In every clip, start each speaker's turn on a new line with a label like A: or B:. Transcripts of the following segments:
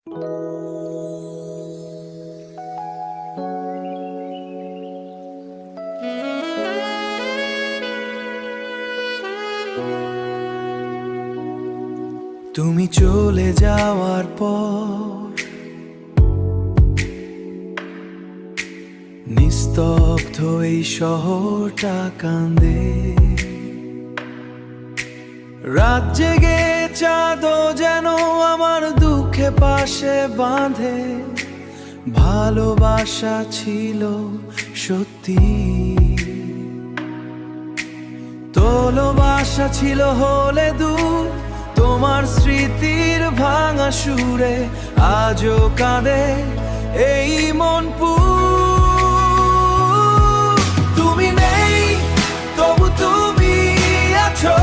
A: তুমি চলে যাওয়ার পর নিস্তব্ধ এই শহরটা কাঁদে। রাত জেগে চাঁদও যেন আমার দুঃখে পাশে বাঁধে। ভালোবাসা ছিল সত্যি, ভালোবাসা ছিল হলে দূর তোমার স্মৃতির ভাঙা সুরে। আজও কাঁদে এই মন তুমি নেই তবু তুমি আছো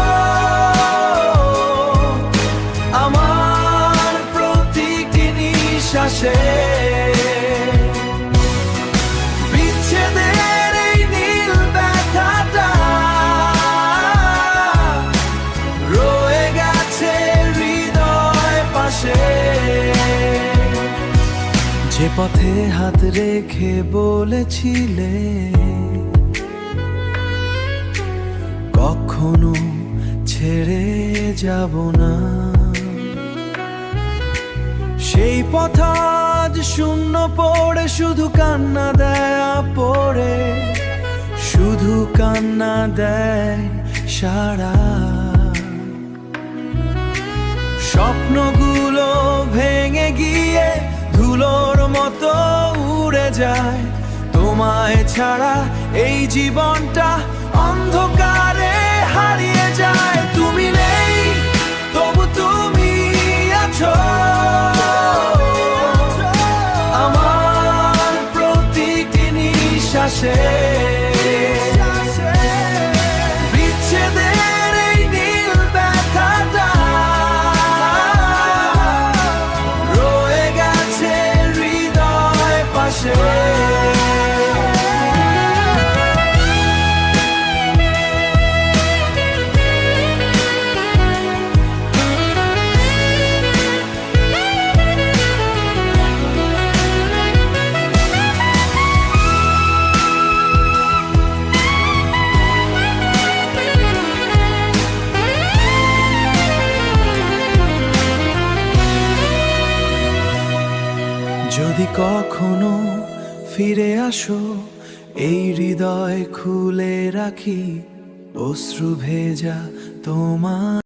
A: আমার প্রতিটি নিঃশ্বাসে। বিচ্ছেদের এই নীল ব্যথাটা রয়ে গেছে হৃদয় পাশে। যে পথে হাত রেখে বলেছিলে কখনো ছেড়ে যাব না, সেই পথ আজ শূন্য পড়ে শুধু কান্না দেয় পড়ে, শুধু কান্না দেয় সারা। স্বপ্নগুলো ভেঙে গিয়ে ধুলোর মতো উড়ে যায়। তোমায় ছাড়া এই জীবনটা অন্ধকারে হারিয়ে যায়। তুমি নেই তবু তুমি আছো আমার প্রতিটি নিঃশ্বাসে। বিচ্ছেদের এই নীল ব্যথাটা রয়ে গেছে হৃদয় পাশে। যদি কখনো ফিরে আসো এই হৃদয় খুলে রাখি অশ্রু ভেজা তোমার।